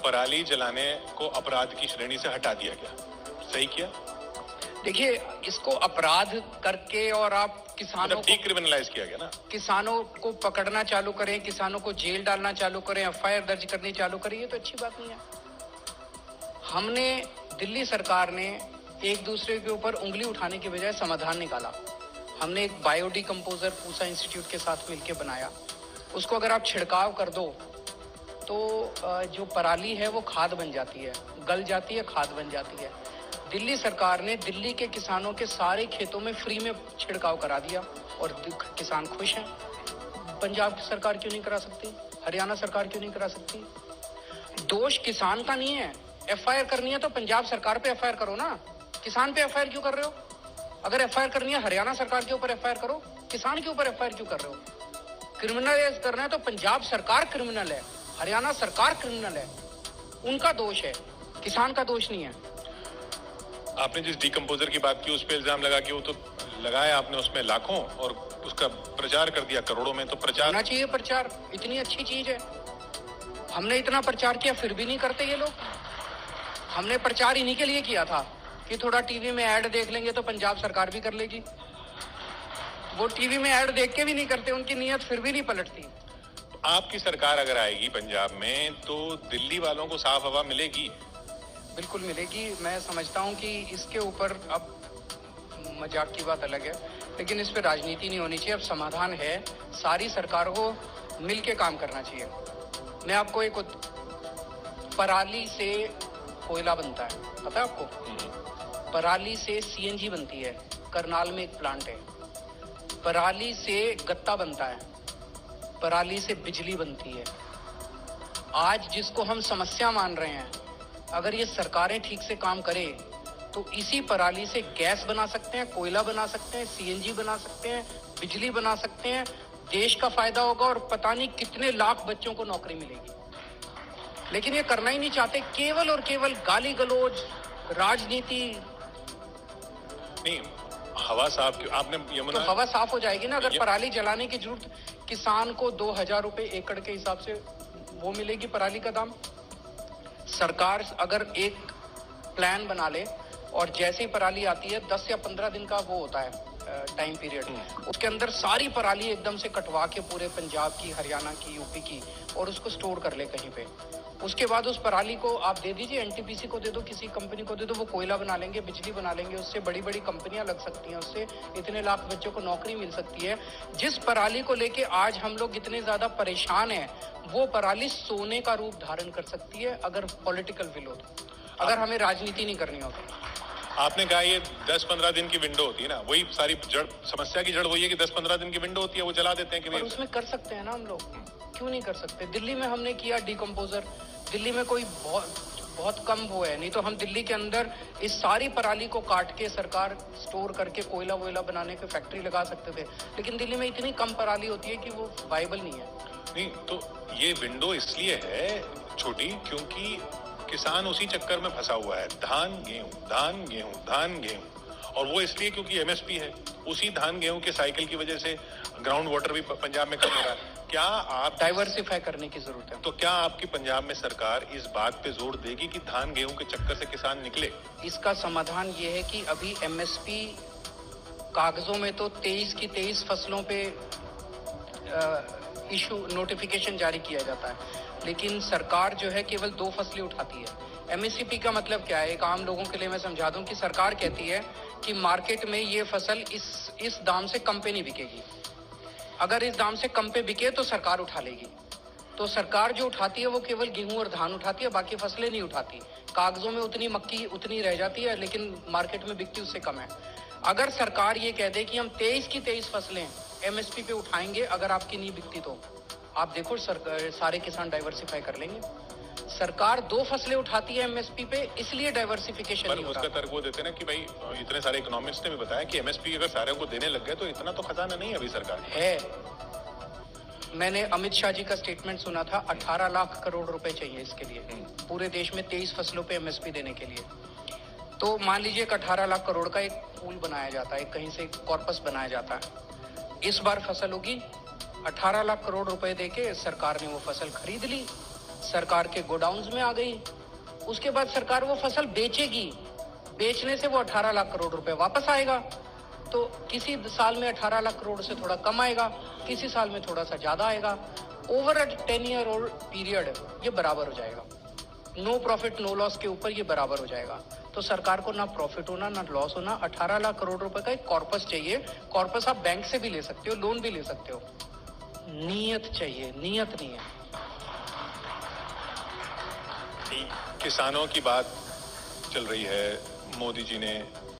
पराली जलाने को अपराध की श्रेणी से हटा दिया गया, सही किया? देखिए, इसको अपराध करके और आप किसानों को डीक्रिमिनलाइज किया गया ना, किसानों को पकड़ना चालू करें, किसानों को जेल डालना चालू करें, एफआईआर दर्ज करनी चालू करें, ये तो अच्छी बात नहीं है। हमने, दिल्ली सरकार ने एक दूसरे के ऊपर उंगली उठाने के बजाय समाधान निकाला। हमने एक बायोडिकम्पोजर पूसा इंस्टीट्यूट के साथ मिलकर बनाया। उसको अगर आप छिड़काव कर दो तो जो पराली है वो खाद बन जाती है, गल जाती है, खाद बन जाती है। दिल्ली सरकार ने दिल्ली के किसानों के सारे खेतों में फ्री में छिड़काव करा दिया और किसान खुश हैं। पंजाब की सरकार क्यों नहीं करा सकती? हरियाणा सरकार क्यों नहीं करा सकती? दोष किसान का नहीं है। एफआईआर करनी है तो पंजाब सरकार पे एफआईआर करो ना, किसान पे एफआईआर क्यों कर रहे हो? अगर एफआईआर करनी है हरियाणा सरकार के ऊपर एफआईआर करो, किसान के ऊपर एफआईआर क्यों कर रहे हो? क्रिमिनलाइज करना है तो पंजाब सरकार क्रिमिनल है, हरियाणा सरकार क्रिमिनल है, उनका दोष है, किसान का दोष नहीं है। आपने जिस डीकम्पोजर की बात की उस पे इल्जाम लगा कि वो तो लगाया आपने उसमें लाखों और उसका प्रचार कर दिया करोड़ों में, तो प्रचार होना चाहिए। प्रचार इतनी अच्छी चीज है, हमने इतना प्रचार किया फिर भी नहीं करते ये लोग। हमने प्रचार इन्हीं के लिए किया था कि थोड़ा टीवी में ऐड देख लेंगे तो पंजाब सरकार भी कर लेगी। वो टीवी में ऐड देख के भी नहीं करते, उनकी नीयत फिर भी नहीं पलटती। आपकी सरकार अगर आएगी पंजाब में तो दिल्ली वालों को साफ हवा मिलेगी? बिल्कुल मिलेगी। मैं समझता हूं कि इसके ऊपर अब मजाक की बात अलग है, लेकिन इस पे राजनीति नहीं होनी चाहिए। अब समाधान है, सारी सरकार को मिलके काम करना चाहिए। मैं आपको एक पराली से कोयला बनता है, पता है आपको? पराली से सीएनजी बनती है, करनाल में एक प्लांट है। पराली से गत्ता बनता है, पराली से बिजली बनती है। आज जिसको हम समस्या मान रहे हैं, अगर ये सरकारें ठीक से काम करें तो इसी पराली से गैस बना सकते हैं, कोयला बना सकते हैं, सीएनजी बना सकते हैं, बिजली बना सकते हैं। देश का फायदा होगा और पता नहीं कितने लाख बच्चों को नौकरी मिलेगी। लेकिन ये करना ही नहीं चाहते, केवल और केवल गाली गलौज, राजनीति। नहीं, हवा साफ आपने यमुना तो हवा साफ हो जाएगी ना अगर पराली जलाने की जरूरत, किसान को 2000 रुपए एकड़ के हिसाब से वो मिलेगी पराली का दाम। सरकार अगर एक प्लान बना ले और जैसे ही पराली आती है 10 या 15 दिन का वो होता है टाइम पीरियड, उसके अंदर सारी पराली एकदम से कटवा के पूरे पंजाब की, हरियाणा की, यूपी की, और उसको स्टोर कर ले कहीं पे। उसके बाद उस पराली को आप दे दीजिए, एनटीपीसी को दे दो, किसी कंपनी को दे दो, वो कोयला बना लेंगे, बिजली बना लेंगे, उससे बड़ी बड़ी कंपनियां लग सकती हैं, उससे इतने लाख बच्चों को नौकरी मिल सकती है। जिस पराली को लेके आज हम लोग इतने ज्यादा परेशान हैं, वो पराली सोने का रूप धारण कर सकती है अगर पॉलिटिकल विल हो तो, अगर हमें राजनीति नहीं करनी होती। आपने कहा ये 10-15 दिन की विंडो होती है ना, वही सारी जड़ समस्या की जड़ वही है कि 10-15 दिन की विंडो होती है, वो जला देते हैं कि और उसमें कर सकते हैं ना हम लोग, क्यों नहीं कर सकते? दिल्ली में हमने किया डीकम्पोजर, दिल्ली में कोई बहुत कम वो है, नहीं तो हम दिल्ली के अंदर इस सारी पराली को काट के सरकार स्टोर करके कोयला वोयला बनाने की फैक्ट्री लगा सकते थे। लेकिन दिल्ली में इतनी कम पराली होती है कि वो वायबल नहीं है। नहीं तो ये विंडो इसलिए है छोटी क्योंकि किसान उसी चक्कर में फंसा हुआ है, धान गेहूं, धान गेहूं, धान गेहूं, और वो इसलिए क्योंकि एमएसपी है। उसी धान गेहूं के साइकिल की वजह से ग्राउंड वाटर भी पंजाब में कम हो रहा है। क्या आप डाइवर्सिफाई करने की जरूरत है? तो क्या आपकी पंजाब में सरकार इस बात पे जोर देगी कि धान गेहूं के चक्कर से किसान निकले? इसका समाधान ये है कि अभी एमएसपी कागजों में तो 23 की 23 फसलों पे इशू नोटिफिकेशन जारी किया जाता है, लेकिन सरकार जो है केवल 2 फसलें उठाती है। एमएसपी का मतलब क्या है? एक आम लोगों के लिए मैं समझा दूं कि सरकार कहती है कि मार्केट में ये फसल इस दाम से कम पे नहीं बिकेगी, अगर इस दाम से कम पे बिके तो सरकार उठा लेगी। तो सरकार जो उठाती है वो केवल गेहूं और धान उठाती है, बाकी फसलें नहीं उठाती। कागजों में उतनी मक्की उतनी रह जाती है, लेकिन मार्केट में बिकती उससे कम है। अगर सरकार ये कह दे कि हम 23 की 23 फसलें एमएसपी पे उठाएंगे, अगर आपकी नहीं बिकती तो आप देखो सारे किसान डाइवर्सिफाई कर लेंगे। सरकार 2 फसलें उठाती है एमएसपी पे, इसलिए डाइवर्सिफिकेशन नहीं हो रहा। उसका तर्क वो देते ना कि भाई इतने सारे इकोनॉमिस्ट ने भी बताया कि एमएसपी अगर सारे को देने लग गए तो इतना तो खजाना नहीं है अभी सरकार है। मैंने अमित शाह जी का स्टेटमेंट सुना था, 18 लाख करोड़ रुपए चाहिए इसके लिए, पूरे देश में 23 फसलों पे एमएसपी देने के लिए। तो मान लीजिए कि 18 लाख करोड़ का एक पूल बनाया जाता है, कहीं से कॉर्पस बनाया जाता है। इस बार फसल होगी, 18 लाख करोड़ रुपए देके सरकार ने वो फसल खरीद ली सरकार के गोडाउन्स में आ गई। उसके बाद सरकार वो फसल बेचेगी, बेचने से वो 18 लाख करोड़ रुपए वापस आएगा। तो किसी साल में 18 लाख करोड़ से थोड़ा कम आएगा, किसी साल में थोड़ा सा ज्यादा आएगा। Over a 10 year old period ये बराबर हो जाएगा। नो प्रॉफिट नो लॉस के ऊपर ये बराबर हो जाएगा। तो सरकार को ना प्रॉफिट होना ना लॉस होना। 18 लाख करोड़ रुपए का एक कॉर्पस चाहिए। कॉर्पस आप बैंक से भी ले सकते हो, लोन भी ले सकते हो। नीयत चाहिए, नीयत नहीं है। किसानों की बात चल रही है। मोदी जी ने